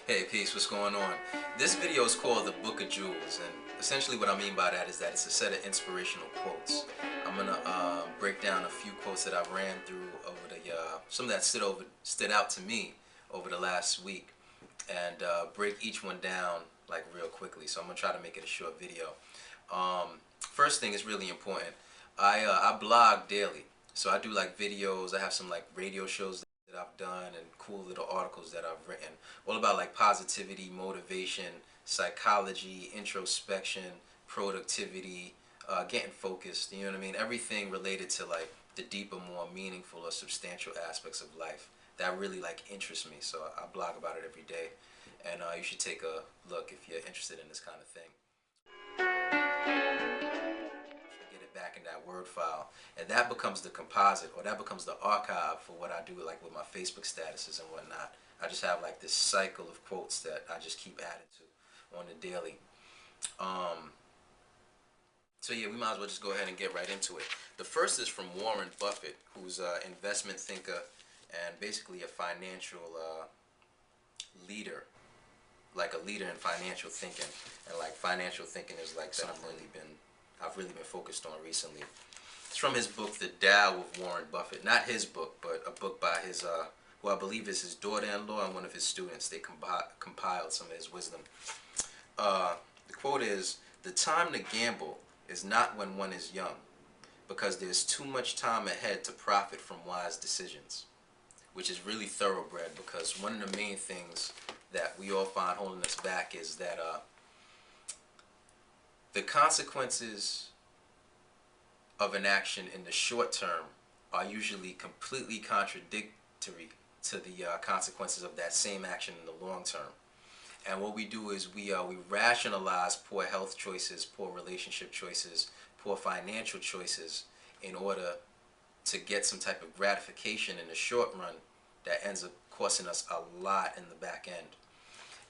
Hey, peace, what's going on? This video is called The Book of Jewels, and essentially what I mean by that is that it's a set of inspirational quotes. I'm gonna break down a few quotes that I ran through over some that stood out to me over the last week, and break each one down like real quickly. So I'm gonna try to make it a short video. First thing is really important. I blog daily, so I do like videos. I have some like radio shows that I've done and cool little articles that I've written, all about like positivity, motivation, psychology, introspection, productivity, getting focused. You know what I mean? Everything related to like the deeper, more meaningful or substantial aspects of life that really like interests me. So I blog about it every day, and you should take a look if you're interested in this kind of thing. Get it back in that Word file, and that becomes the composite, or that becomes the archive for what I do like with my Facebook statuses and whatnot. I just have like this cycle of quotes that I just keep adding to on the daily. um so yeah, we might as well just go ahead and get right into it. The first is from Warren Buffett, who's an investment thinker and basically a financial leader, like a leader in financial thinking. And like financial thinking is like something I've really been focused on recently. It's from his book, The Tao of Warren Buffett. Not his book, but a book by his, who I believe is his daughter-in-law and one of his students. They compiled some of his wisdom. The quote is, "The time to gamble is not when one is young, because there's too much time ahead to profit from wise decisions." Which is really thoroughbred, because one of the main things that we all find holding us back is that the consequences of an action in the short term are usually completely contradictory to the consequences of that same action in the long term. And what we do is we rationalize poor health choices, poor relationship choices, poor financial choices in order to get some type of gratification in the short run that ends up costing us a lot in the back end.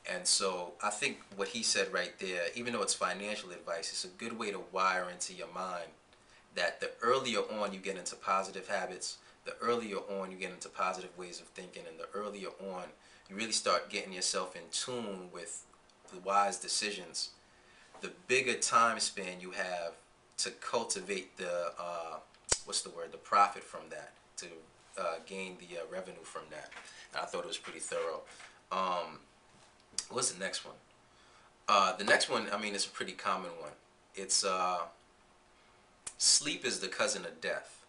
And so I think what he said right there, even though it's financial advice, it's a good way to wire into your mind that the earlier on you get into positive habits, the earlier on you get into positive ways of thinking, and the earlier on you really start getting yourself in tune with the wise decisions, the bigger time span you have to cultivate the the profit from that, to gain the revenue from that. And I thought it was pretty thorough. What's the next one? The next one, I mean, it's a pretty common one. It's sleep is the cousin of death.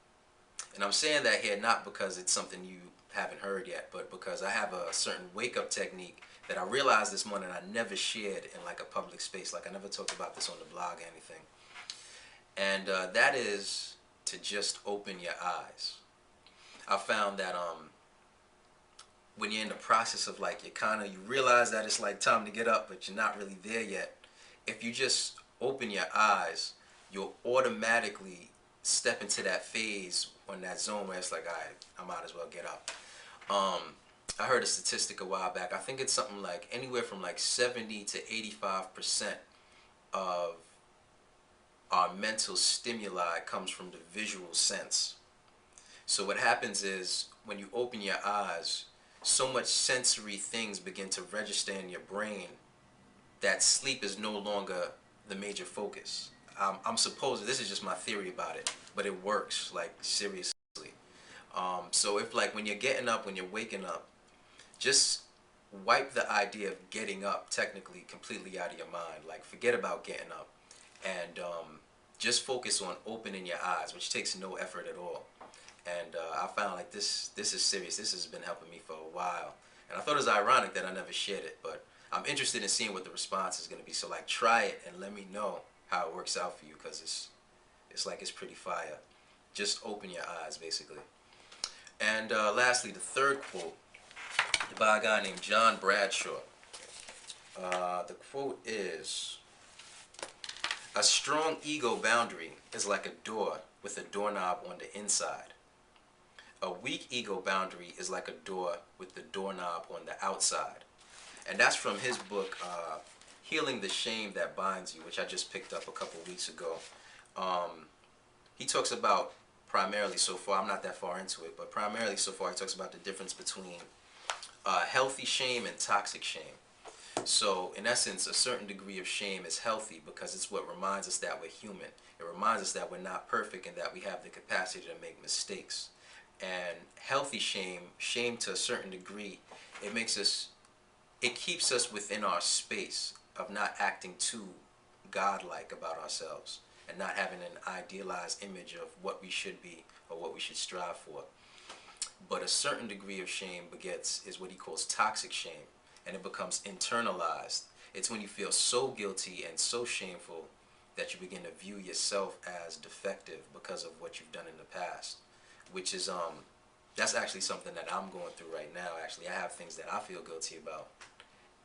And I'm saying that here not because it's something you haven't heard yet, but because I have a certain wake-up technique that I realized this morning I never shared in like a public space. Like I never talked about this on the blog or anything. And that is to just open your eyes. I found that when you're in the process of like you realize that it's like time to get up, but you're not really there yet. If you just open your eyes, you'll automatically step into that phase, on that zone where it's like, all right, I might as well get up. I heard a statistic a while back. I think it's something like anywhere from like 70 to 85% of our mental stimuli comes from the visual sense. So what happens is when you open your eyes, so much sensory things begin to register in your brain that sleep is no longer the major focus. I'm supposed, this is just my theory about it, but it works, like seriously. So if like when you're getting up, when you're waking up, just wipe the idea of getting up technically completely out of your mind. Like forget about getting up, and just focus on opening your eyes, which takes no effort at all. And I found like this is serious. This has been helping me for a while, and I thought it was ironic that I never shared it, but I'm interested in seeing what the response is going to be. So like try it and let me know how it works out for you, because it's pretty fire. Just open your eyes, basically. And lastly, the third quote by a guy named John Bradshaw. The quote is, "A strong ego boundary is like a door with a doorknob on the inside. A weak ego boundary is like a door with the doorknob on the outside." And that's from his book, Healing the Shame That Binds You, which I just picked up a couple weeks ago. He talks about primarily so far, I'm not that far into it, but primarily so far he talks about the difference between healthy shame and toxic shame. So in essence, a certain degree of shame is healthy because it's what reminds us that we're human. It reminds us that we're not perfect and that we have the capacity to make mistakes. And healthy shame, shame to a certain degree, it makes us, it keeps us within our space of not acting too godlike about ourselves and not having an idealized image of what we should be or what we should strive for. But a certain degree of shame begets is what he calls toxic shame, and it becomes internalized. It's when you feel so guilty and so shameful that you begin to view yourself as defective because of what you've done in the past, which is that's actually something that I'm going through right now. Actually, I have things that I feel guilty about,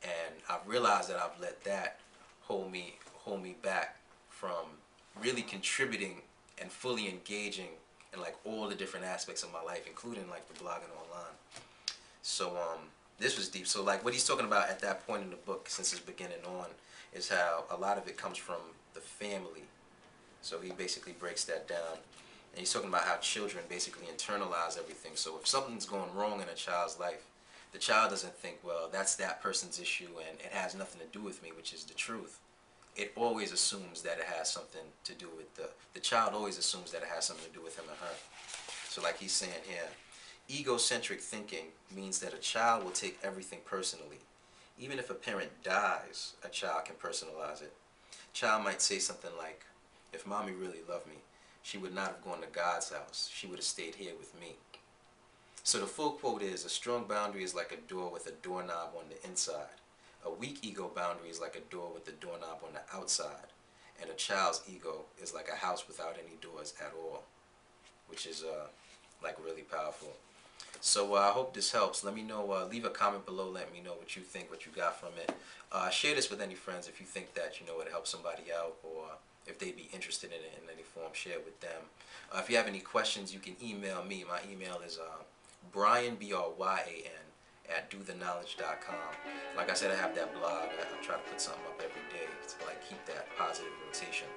and I've realized that I've let that hold me back from really contributing and fully engaging in like all the different aspects of my life, including like the blogging online. So this was deep. So like what he's talking about at that point in the book, since it's beginning on, is how a lot of it comes from the family. So he basically breaks that down, and he's talking about how children basically internalize everything. So if something's going wrong in a child's life, the child doesn't think, well, that's that person's issue and it has nothing to do with me, which is the truth. It always assumes that it has something to do with the child always assumes that it has something to do with him or her. So like he's saying here, egocentric thinking means that a child will take everything personally. Even if a parent dies, a child can personalize it. Child might say something like, if mommy really loved me, she would not have gone to God's house. She would have stayed here with me. So the full quote is, a strong boundary is like a door with a doorknob on the inside. A weak ego boundary is like a door with a doorknob on the outside. And a child's ego is like a house without any doors at all, which is like really powerful. So I hope this helps. Let me know, leave a comment below, let me know what you think, what you got from it. Share this with any friends if you think that, it helps somebody out, or if they'd be interested in it in any form, share it with them. If you have any questions, you can email me. My email is Bryan, B-R-Y-A-N, at dotheknowledge.com. Like I said, I have that blog. I try to put something up every day to like keep that positive rotation.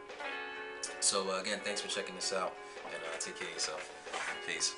So again, thanks for checking this out, and take care of yourself. Peace.